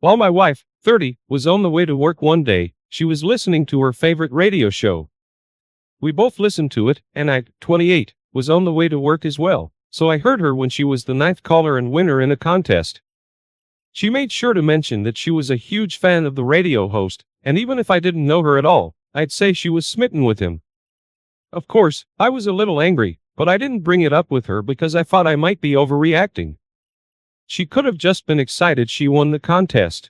While my wife, 30, was on the way to work one day, she was listening to her favorite radio show. We both listened to it, and I, 28, was on the way to work as well, so I heard her when she was the ninth caller and winner in a contest. She made sure to mention that she was a huge fan of the radio host, and even if I didn't know her at all, I'd say she was smitten with him. Of course, I was a little angry, but I didn't bring it up with her because I thought I might be overreacting. She could have just been excited she won the contest.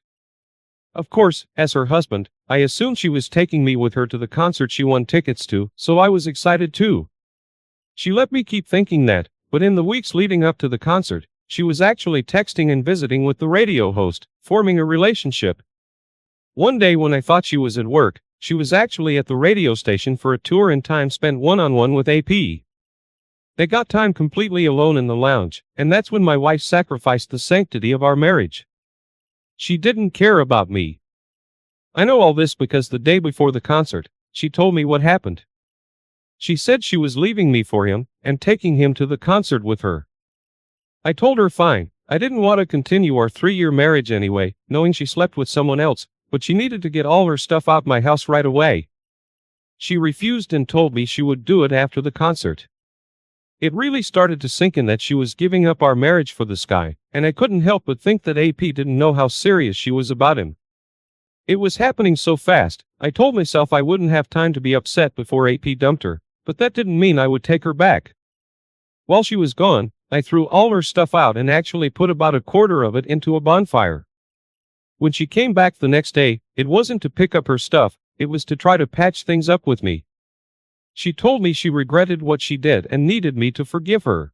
Of course, as her husband, I assumed she was taking me with her to the concert she won tickets to, so I was excited too. She let me keep thinking that, but in the weeks leading up to the concert, she was actually texting and visiting with the radio host, forming a relationship. One day when I thought she was at work, she was actually at the radio station for a tour and time spent one-on-one with AP. They got time completely alone in the lounge, and that's when my wife sacrificed the sanctity of our marriage. She didn't care about me. I know all this because the day before the concert, she told me what happened. She said she was leaving me for him, and taking him to the concert with her. I told her fine, I didn't want to continue our 3-year marriage anyway, knowing she slept with someone else, but she needed to get all her stuff out my house right away. She refused and told me she would do it after the concert. It really started to sink in that she was giving up our marriage for this guy, and I couldn't help but think that AP didn't know how serious she was about him. It was happening so fast, I told myself I wouldn't have time to be upset before AP dumped her, but that didn't mean I would take her back. While she was gone, I threw all her stuff out and actually put about a quarter of it into a bonfire. When she came back the next day, it wasn't to pick up her stuff, it was to try to patch things up with me. She told me she regretted what she did and needed me to forgive her.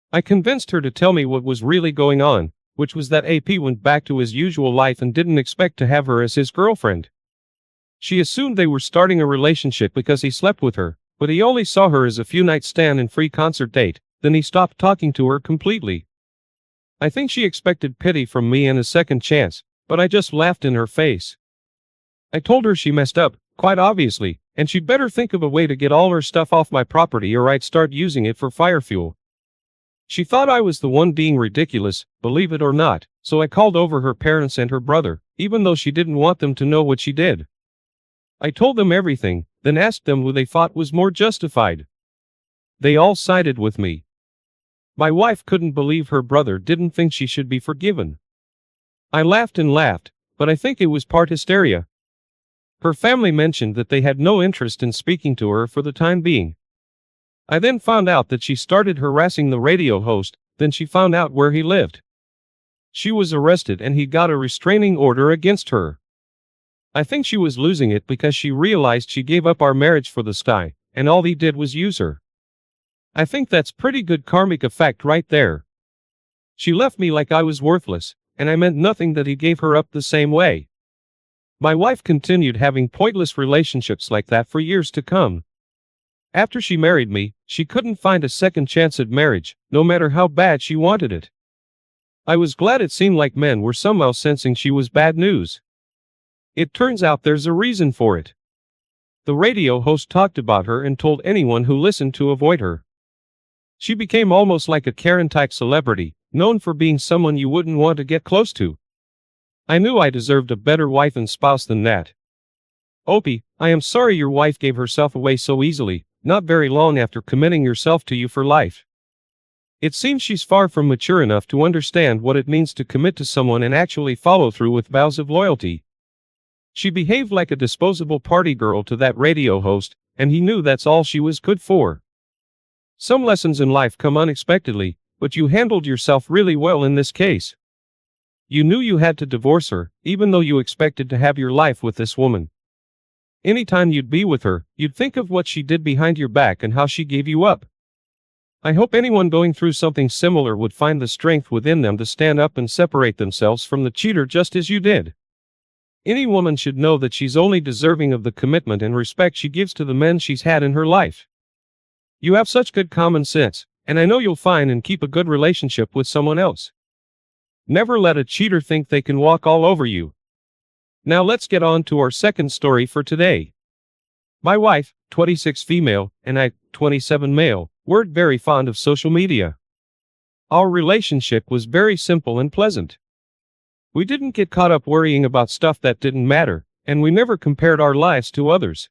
I convinced her to tell me what was really going on, which was that AP went back to his usual life and didn't expect to have her as his girlfriend. She assumed they were starting a relationship because he slept with her, but he only saw her as a few-night stand and free concert date, then he stopped talking to her completely. I think she expected pity from me and a second chance, but I just laughed in her face. I told her she messed up, quite obviously, and she'd better think of a way to get all her stuff off my property or I'd start using it for fire fuel. She thought I was the one being ridiculous, believe it or not, so I called over her parents and her brother, even though she didn't want them to know what she did. I told them everything, then asked them who they thought was more justified. They all sided with me. My wife couldn't believe her brother didn't think she should be forgiven. I laughed and laughed, but I think it was part hysteria. Her family mentioned that they had no interest in speaking to her for the time being. I then found out that she started harassing the radio host, then she found out where he lived. She was arrested and he got a restraining order against her. I think she was losing it because she realized she gave up our marriage for this guy, and all he did was use her. I think that's pretty good karmic effect right there. She left me like I was worthless, and I meant nothing that he gave her up the same way. My wife continued having pointless relationships like that for years to come. After she married me, she couldn't find a second chance at marriage, no matter how bad she wanted it. I was glad it seemed like men were somehow sensing she was bad news. It turns out there's a reason for it. The radio host talked about her and told anyone who listened to avoid her. She became almost like a Karen-type celebrity, known for being someone you wouldn't want to get close to. I knew I deserved a better wife and spouse than that. Opie, I am sorry your wife gave herself away so easily, not very long after committing herself to you for life. It seems she's far from mature enough to understand what it means to commit to someone and actually follow through with vows of loyalty. She behaved like a disposable party girl to that radio host, and he knew that's all she was good for. Some lessons in life come unexpectedly, but you handled yourself really well in this case. You knew you had to divorce her, even though you expected to have your life with this woman. Anytime you'd be with her, you'd think of what she did behind your back and how she gave you up. I hope anyone going through something similar would find the strength within them to stand up and separate themselves from the cheater just as you did. Any woman should know that she's only deserving of the commitment and respect she gives to the men she's had in her life. You have such good common sense, and I know you'll find and keep a good relationship with someone else. Never let a cheater think they can walk all over you. Now let's get on to our second story for today. My wife, 26 female, and I, 27 male, weren't very fond of social media. Our relationship was very simple and pleasant. We didn't get caught up worrying about stuff that didn't matter, and we never compared our lives to others.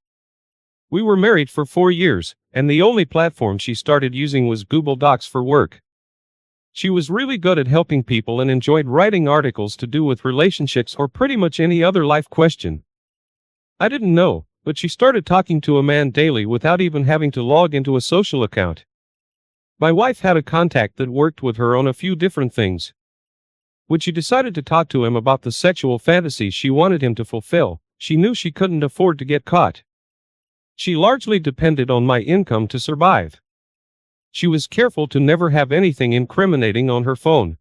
We were married for 4 years, and the only platform she started using was Google Docs for work. She was really good at helping people and enjoyed writing articles to do with relationships or pretty much any other life question. I didn't know, but she started talking to a man daily without even having to log into a social account. My wife had a contact that worked with her on a few different things. When she decided to talk to him about the sexual fantasies she wanted him to fulfill, she knew she couldn't afford to get caught. She largely depended on my income to survive. She was careful to never have anything incriminating on her phone.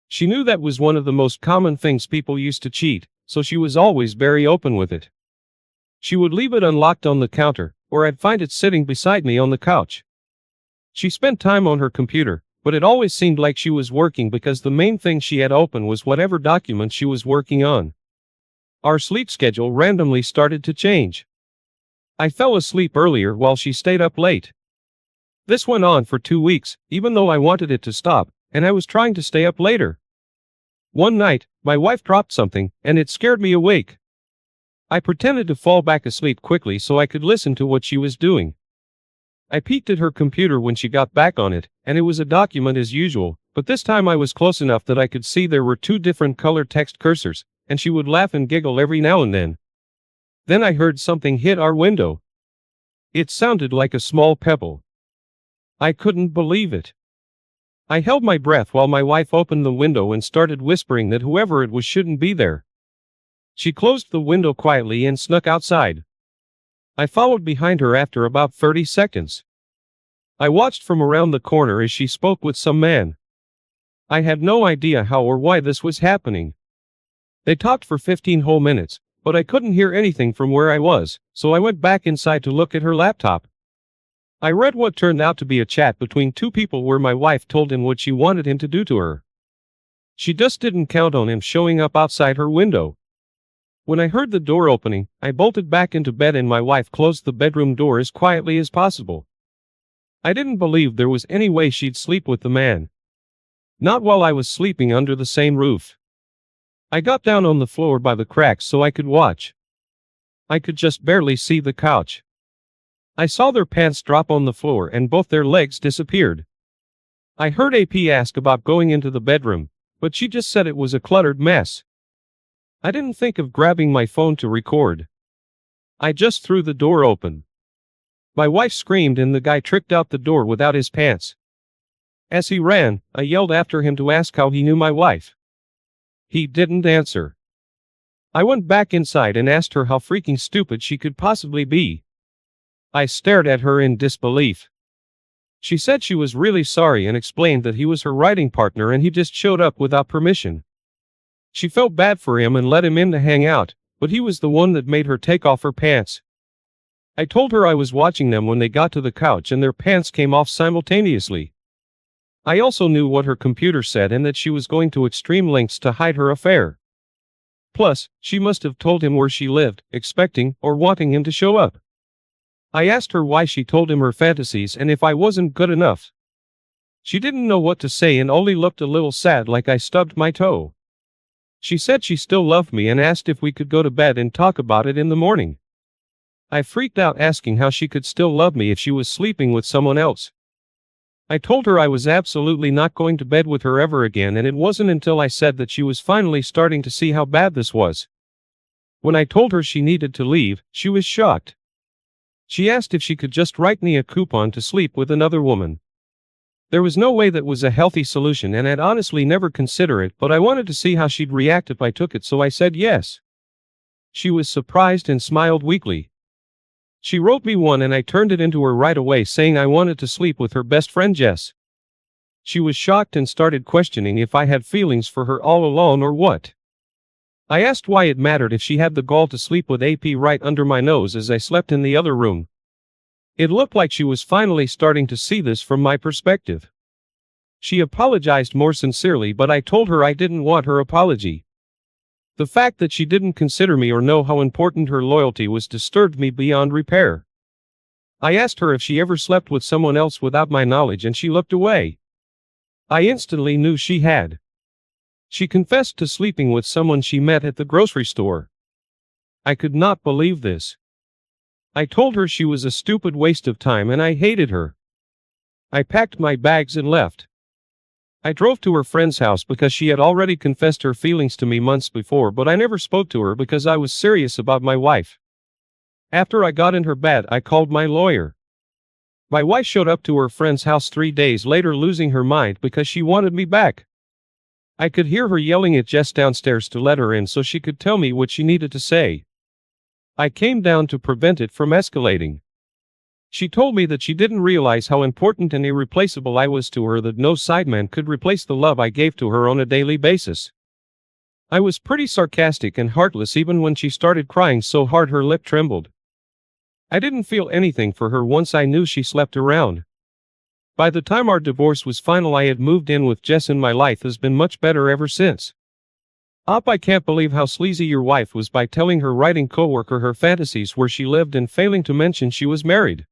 She knew that was one of the most common things people used to cheat, so she was always very open with it. She would leave it unlocked on the counter, or I'd find it sitting beside me on the couch. She spent time on her computer, but it always seemed like she was working because the main thing she had open was whatever document she was working on. Our sleep schedule randomly started to change. I fell asleep earlier while she stayed up late. This went on for 2 weeks, even though I wanted it to stop, and I was trying to stay up later. One night, my wife dropped something, and it scared me awake. I pretended to fall back asleep quickly so I could listen to what she was doing. I peeked at her computer when she got back on it, and it was a document as usual, but this time I was close enough that I could see there were 2 different color text cursors, and she would laugh and giggle every now and then. Then I heard something hit our window. It sounded like a small pebble. I couldn't believe it. I held my breath while my wife opened the window and started whispering that whoever it was shouldn't be there. She closed the window quietly and snuck outside. I followed behind her after about 30 seconds. I watched from around the corner as she spoke with some man. I had no idea how or why this was happening. They talked for 15 whole minutes, but I couldn't hear anything from where I was, so I went back inside to look at her laptop. I read what turned out to be a chat between 2 people where my wife told him what she wanted him to do to her. She just didn't count on him showing up outside her window. When I heard the door opening, I bolted back into bed and my wife closed the bedroom door as quietly as possible. I didn't believe there was any way she'd sleep with the man. Not while I was sleeping under the same roof. I got down on the floor by the cracks so I could watch. I could just barely see the couch. I saw their pants drop on the floor and both their legs disappeared. I heard AP ask about going into the bedroom, but she just said it was a cluttered mess. I didn't think of grabbing my phone to record. I just threw the door open. My wife screamed and the guy tricked out the door without his pants. As he ran, I yelled after him to ask how he knew my wife. He didn't answer. I went back inside and asked her how freaking stupid she could possibly be. I stared at her in disbelief. She said she was really sorry and explained that he was her writing partner and he just showed up without permission. She felt bad for him and let him in to hang out, but he was the one that made her take off her pants. I told her I was watching them when they got to the couch and their pants came off simultaneously. I also knew what her computer said and that she was going to extreme lengths to hide her affair. Plus, she must have told him where she lived, expecting or wanting him to show up. I asked her why she told him her fantasies and if I wasn't good enough. She didn't know what to say and only looked a little sad like I stubbed my toe. She said she still loved me and asked if we could go to bed and talk about it in the morning. I freaked out asking how she could still love me if she was sleeping with someone else. I told her I was absolutely not going to bed with her ever again, and it wasn't until I said that she was finally starting to see how bad this was. When I told her she needed to leave, she was shocked. She asked if she could just write me a coupon to sleep with another woman. There was no way that was a healthy solution and I'd honestly never consider it, but I wanted to see how she'd react if I took it, so I said yes. She was surprised and smiled weakly. She wrote me one and I turned it into her right away saying I wanted to sleep with her best friend Jess. She was shocked and started questioning if I had feelings for her all along or what. I asked why it mattered if she had the gall to sleep with AP right under my nose as I slept in the other room. It looked like she was finally starting to see this from my perspective. She apologized more sincerely, but I told her I didn't want her apology. The fact that she didn't consider me or know how important her loyalty was disturbed me beyond repair. I asked her if she ever slept with someone else without my knowledge and she looked away. I instantly knew she had. She confessed to sleeping with someone she met at the grocery store. I could not believe this. I told her she was a stupid waste of time and I hated her. I packed my bags and left. I drove to her friend's house because she had already confessed her feelings to me months before, but I never spoke to her because I was serious about my wife. After I got in her bed, I called my lawyer. My wife showed up to her friend's house 3 days later, losing her mind because she wanted me back. I could hear her yelling at Jess downstairs to let her in so she could tell me what she needed to say. I came down to prevent it from escalating. She told me that she didn't realize how important and irreplaceable I was to her, that no sideman could replace the love I gave to her on a daily basis. I was pretty sarcastic and heartless even when she started crying so hard her lip trembled. I didn't feel anything for her once I knew she slept around. By the time our divorce was final, I had moved in with Jess and my life has been much better ever since. I can't believe how sleazy your wife was by telling her writing coworker her fantasies where she lived and failing to mention she was married.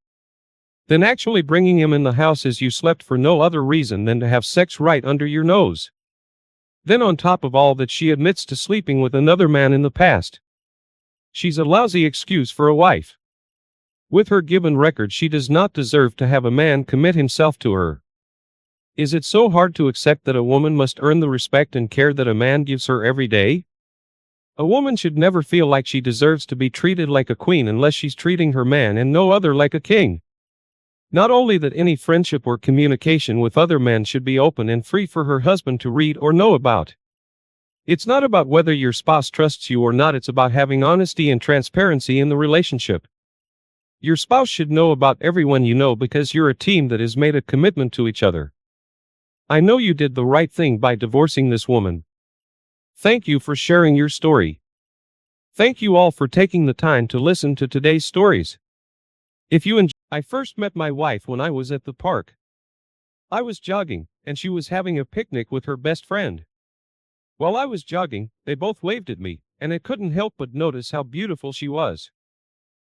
Then actually bringing him in the house as you slept for no other reason than to have sex right under your nose. Then on top of all that, she admits to sleeping with another man in the past. She's a lousy excuse for a wife. With her given record, she does not deserve to have a man commit himself to her. Is it so hard to accept that a woman must earn the respect and care that a man gives her every day? A woman should never feel like she deserves to be treated like a queen unless she's treating her man and no other like a king. Not only that, any friendship or communication with other men should be open and free for her husband to read or know about. It's not about whether your spouse trusts you or not, it's about having honesty and transparency in the relationship. Your spouse should know about everyone you know because you're a team that has made a commitment to each other. I know you did the right thing by divorcing this woman. Thank you for sharing your story. Thank you all for taking the time to listen to today's stories. If you enjoy, I first met my wife when I was at the park. I was jogging, and she was having a picnic with her best friend. While I was jogging, they both waved at me, and I couldn't help but notice how beautiful she was.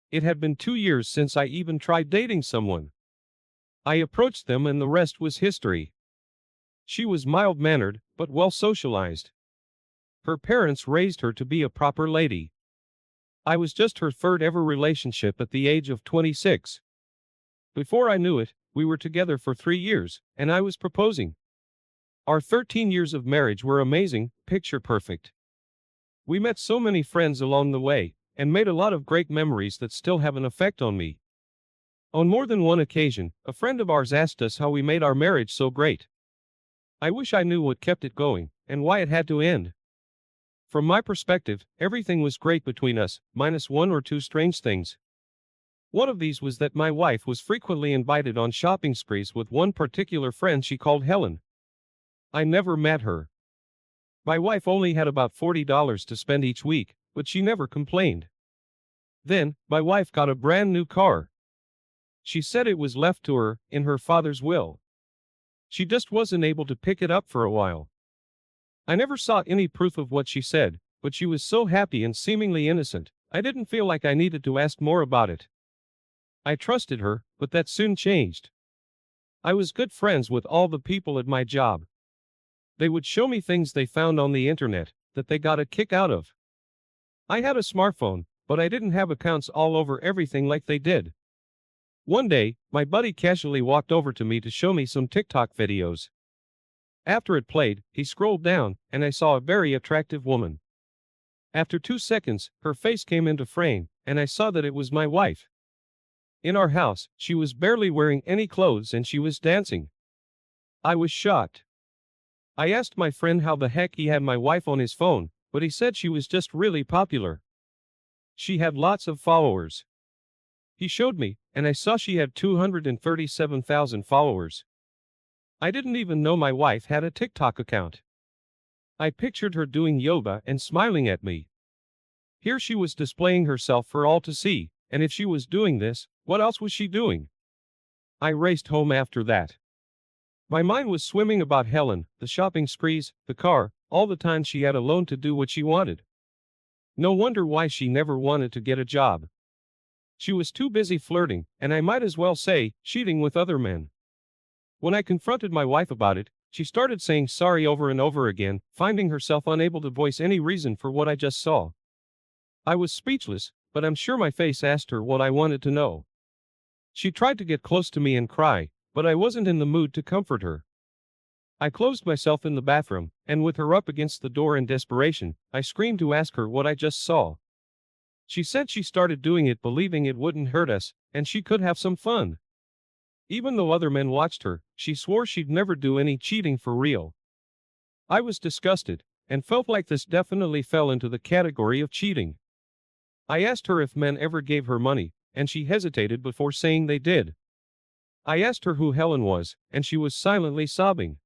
It had been 2 years since I even tried dating someone. I approached them and the rest was history. She was mild-mannered, but well-socialized. Her parents raised her to be a proper lady. I was just her third ever relationship at the age of 26. Before I knew it, we were together for 3 years, and I was proposing. Our 13 years of marriage were amazing, picture perfect. We met so many friends along the way, and made a lot of great memories that still have an effect on me. On more than one occasion, a friend of ours asked us how we made our marriage so great. I wish I knew what kept it going, and why it had to end. From my perspective, everything was great between us, minus one or two strange things. One of these was that my wife was frequently invited on shopping sprees with one particular friend she called Helen. I never met her. My wife only had about $40 to spend each week, but she never complained. Then, my wife got a brand new car. She said it was left to her in her father's will. She just wasn't able to pick it up for a while. I never saw any proof of what she said, but she was so happy and seemingly innocent, I didn't feel like I needed to ask more about it. I trusted her, but that soon changed. I was good friends with all the people at my job. They would show me things they found on the internet that they got a kick out of. I had a smartphone, but I didn't have accounts all over everything like they did. One day, my buddy casually walked over to me to show me some TikTok videos. After it played, he scrolled down, and I saw a very attractive woman. After 2 seconds, her face came into frame, and I saw that it was my wife. In our house, she was barely wearing any clothes and she was dancing. I was shocked. I asked my friend how the heck he had my wife on his phone, but he said she was just really popular. She had lots of followers. He showed me, and I saw she had 237,000 followers. I didn't even know my wife had a TikTok account. I pictured her doing yoga and smiling at me. Here she was displaying herself for all to see, and if she was doing this, what else was she doing? I raced home after that. My mind was swimming about Helen, the shopping sprees, the car, all the time she had alone to do what she wanted. No wonder why she never wanted to get a job. She was too busy flirting, and I might as well say, cheating with other men. When I confronted my wife about it, She started saying sorry over and over again, finding herself unable to voice any reason for what I just saw. I was speechless, but I'm sure my face asked her what I wanted to know. She tried to get close to me and cry, but I wasn't in the mood to comfort her. I closed myself in the bathroom, and with her up against the door in desperation, I screamed to ask her what I just saw. She said she started doing it believing it wouldn't hurt us, and she could have some fun. Even though other men watched her, she swore she'd never do any cheating for real. I was disgusted, and felt like this definitely fell into the category of cheating. I asked her if men ever gave her money, and she hesitated before saying they did. I asked her who Helen was, and she was silently sobbing.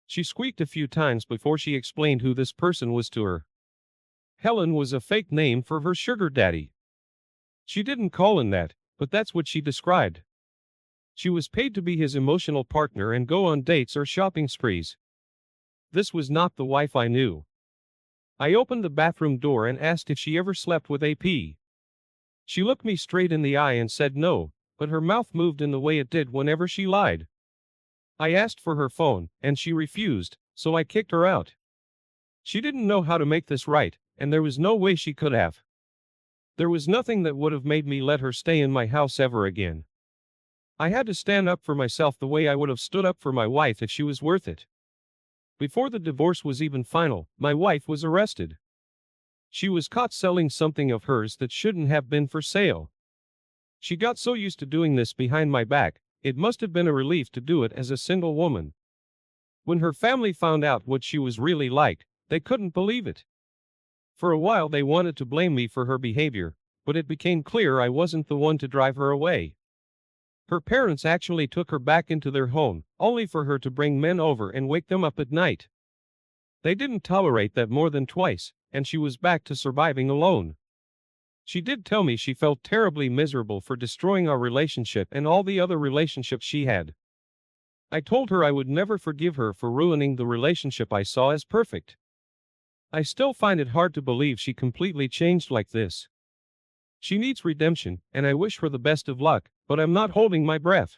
She squeaked a few times before she explained who this person was to her. Helen was a fake name for her sugar daddy. She didn't call him that, but that's what she described. She was paid to be his emotional partner and go on dates or shopping sprees. This was not the wife I knew. I opened the bathroom door and asked if she ever slept with AP. She looked me straight in the eye and said no, but her mouth moved in the way it did whenever she lied. I asked for her phone, and she refused, so I kicked her out. She didn't know how to make this right, and there was no way she could have. There was nothing that would have made me let her stay in my house ever again. I had to stand up for myself the way I would have stood up for my wife if she was worth it. Before the divorce was even final, my wife was arrested. She was caught selling something of hers that shouldn't have been for sale. She got so used to doing this behind my back, it must have been a relief to do it as a single woman. When her family found out what she was really like, they couldn't believe it. For a while they wanted to blame me for her behavior, but it became clear I wasn't the one to drive her away. Her parents actually took her back into their home, only for her to bring men over and wake them up at night. They didn't tolerate that more than twice, and she was back to surviving alone. She did tell me she felt terribly miserable for destroying our relationship and all the other relationships she had. I told her I would never forgive her for ruining the relationship I saw as perfect. I still find it hard to believe she completely changed like this. She needs redemption, and I wish her the best of luck, but I'm not holding my breath.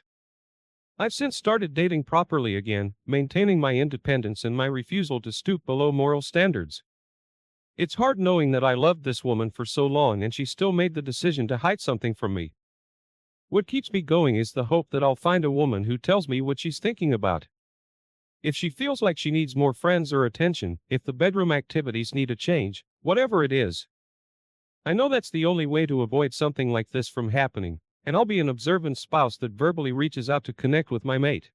I've since started dating properly again, maintaining my independence and my refusal to stoop below moral standards. It's hard knowing that I loved this woman for so long and she still made the decision to hide something from me. What keeps me going is the hope that I'll find a woman who tells me what she's thinking about. If she feels like she needs more friends or attention, if the bedroom activities need a change, whatever it is. I know that's the only way to avoid something like this from happening, and I'll be an observant spouse that verbally reaches out to connect with my mate.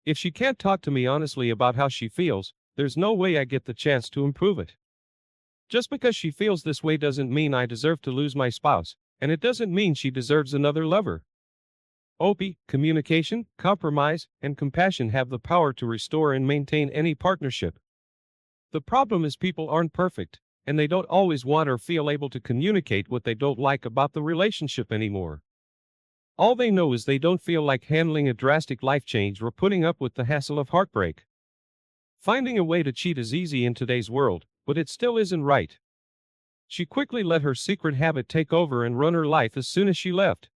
If she can't talk to me honestly about how she feels, there's no way I get the chance to improve it. Just because she feels this way doesn't mean I deserve to lose my spouse, and it doesn't mean she deserves another lover. OP, communication, compromise, and compassion have the power to restore and maintain any partnership. The problem is people aren't perfect, and they don't always want or feel able to communicate what they don't like about the relationship anymore. All they know is they don't feel like handling a drastic life change or putting up with the hassle of heartbreak. Finding a way to cheat is easy in today's world, but it still isn't right. She quickly let her secret habit take over and run her life as soon as she left.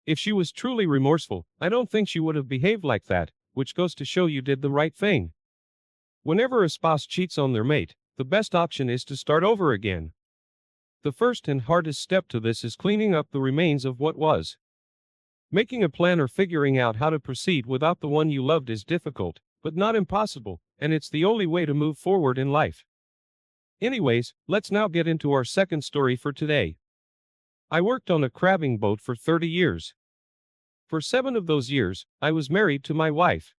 If she was truly remorseful, I don't think she would have behaved like that, which goes to show you did the right thing. Whenever a spouse cheats on their mate, the best option is to start over again. The first and hardest step to this is cleaning up the remains of what was. Making a plan or figuring out how to proceed without the one you loved is difficult, but not impossible, and it's the only way to move forward in life. Anyways, let's now get into our second story for today. I worked on a crabbing boat for 30 years. For 7 of those years, I was married to my wife.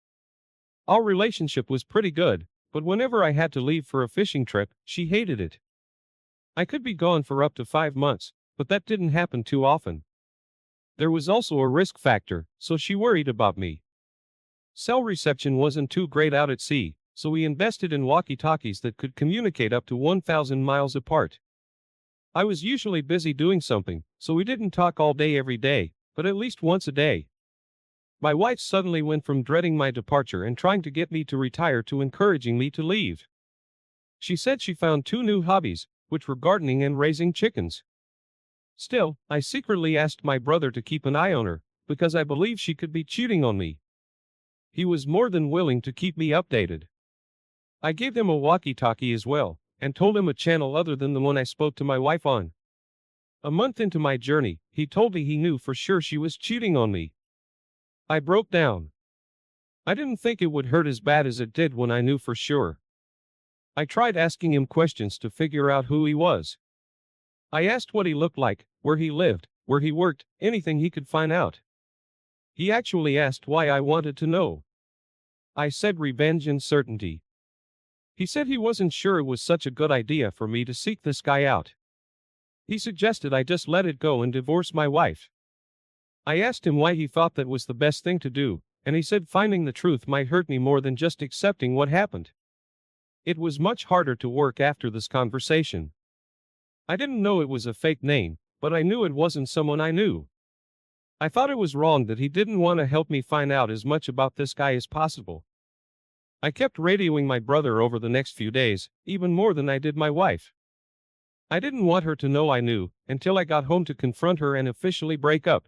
Our relationship was pretty good, but whenever I had to leave for a fishing trip, she hated it. I could be gone for up to 5 months, but that didn't happen too often. There was also a risk factor, so she worried about me. Cell reception wasn't too great out at sea, so we invested in walkie-talkies that could communicate up to 1,000 miles apart. I was usually busy doing something, so we didn't talk all day every day, but at least once a day. My wife suddenly went from dreading my departure and trying to get me to retire to encouraging me to leave. She said she found 2 new hobbies, which were gardening and raising chickens. Still, I secretly asked my brother to keep an eye on her, because I believed she could be cheating on me. He was more than willing to keep me updated. I gave him a walkie-talkie as well, and told him a channel other than the one I spoke to my wife on. A month into my journey, he told me he knew for sure she was cheating on me. I broke down. I didn't think it would hurt as bad as it did when I knew for sure. I tried asking him questions to figure out who he was. I asked what he looked like, where he lived, where he worked, anything he could find out. He actually asked why I wanted to know. I said revenge and certainty. He said he wasn't sure it was such a good idea for me to seek this guy out. He suggested I just let it go and divorce my wife. I asked him why he thought that was the best thing to do, and he said finding the truth might hurt me more than just accepting what happened. It was much harder to work after this conversation. I didn't know it was a fake name, but I knew it wasn't someone I knew. I thought it was wrong that he didn't want to help me find out as much about this guy as possible. I kept radioing my brother over the next few days, even more than I did my wife. I didn't want her to know I knew, until I got home to confront her and officially break up.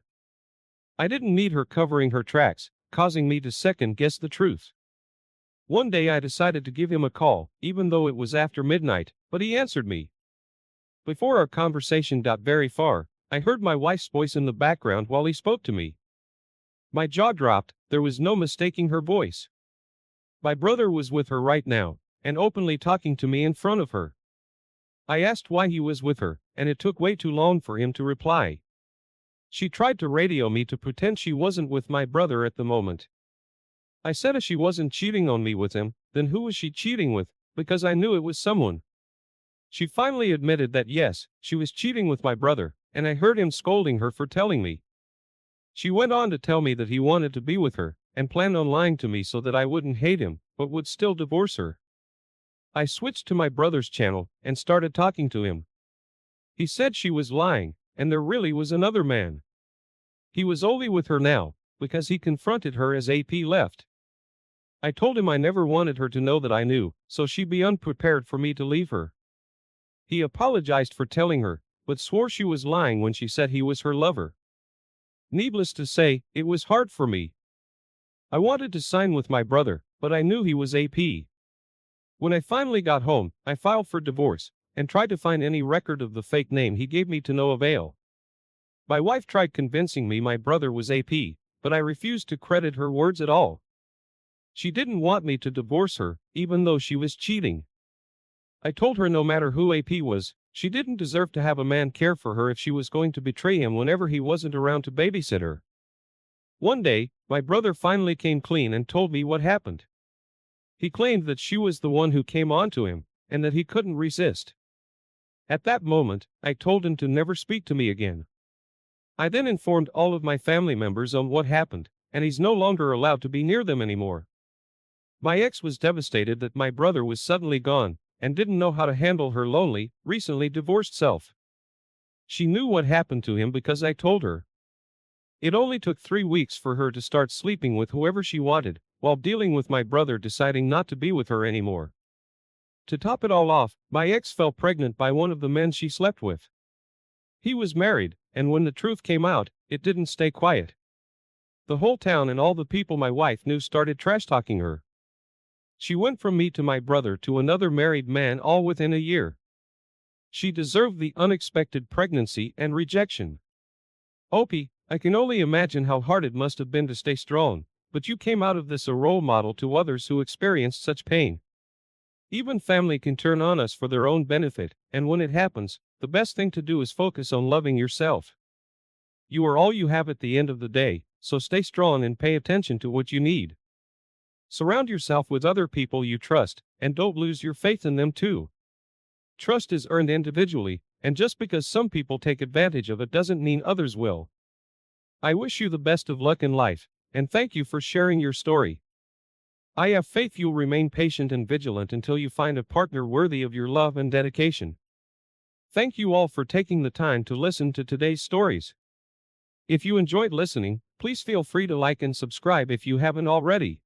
I didn't need her covering her tracks, causing me to second-guess the truth. One day I decided to give him a call, even though it was after midnight, but he answered me. Before our conversation got very far, I heard my wife's voice in the background while he spoke to me. My jaw dropped, there was no mistaking her voice. My brother was with her right now, and openly talking to me in front of her. I asked why he was with her, and it took way too long for him to reply. She tried to radio me to pretend she wasn't with my brother at the moment. I said if she wasn't cheating on me with him, then who was she cheating with, because I knew it was someone. She finally admitted that yes, she was cheating with my brother, and I heard him scolding her for telling me. She went on to tell me that he wanted to be with her, and planned on lying to me so that I wouldn't hate him, but would still divorce her. I switched to my brother's channel, and started talking to him. He said she was lying, and there really was another man. He was only with her now, because he confronted her as AP left. I told him I never wanted her to know that I knew, so she'd be unprepared for me to leave her. He apologized for telling her, but swore she was lying when she said he was her lover. Needless to say, it was hard for me. I wanted to sign with my brother, but I knew he was AP. When I finally got home, I filed for divorce, and tried to find any record of the fake name he gave me to no avail. My wife tried convincing me my brother was AP, but I refused to credit her words at all. She didn't want me to divorce her, even though she was cheating. I told her no matter who AP was, she didn't deserve to have a man care for her if she was going to betray him whenever he wasn't around to babysit her. One day, my brother finally came clean and told me what happened. He claimed that she was the one who came on to him, and that he couldn't resist. At that moment, I told him to never speak to me again. I then informed all of my family members on what happened, and he's no longer allowed to be near them anymore. My ex was devastated that my brother was suddenly gone, and didn't know how to handle her lonely, recently divorced self. She knew what happened to him because I told her. It only took 3 weeks for her to start sleeping with whoever she wanted, while dealing with my brother deciding not to be with her anymore. To top it all off, my ex fell pregnant by one of the men she slept with. He was married, and when the truth came out, it didn't stay quiet. The whole town and all the people my wife knew started trash-talking her. She went from me to my brother to another married man all within a year. She deserved the unexpected pregnancy and rejection. Opie, I can only imagine how hard it must have been to stay strong, but you came out of this a role model to others who experienced such pain. Even family can turn on us for their own benefit, and when it happens, the best thing to do is focus on loving yourself. You are all you have at the end of the day, so stay strong and pay attention to what you need. Surround yourself with other people you trust, and don't lose your faith in them too. Trust is earned individually, and just because some people take advantage of it doesn't mean others will. I wish you the best of luck in life, and thank you for sharing your story. I have faith you'll remain patient and vigilant until you find a partner worthy of your love and dedication. Thank you all for taking the time to listen to today's stories. If you enjoyed listening, please feel free to like and subscribe if you haven't already.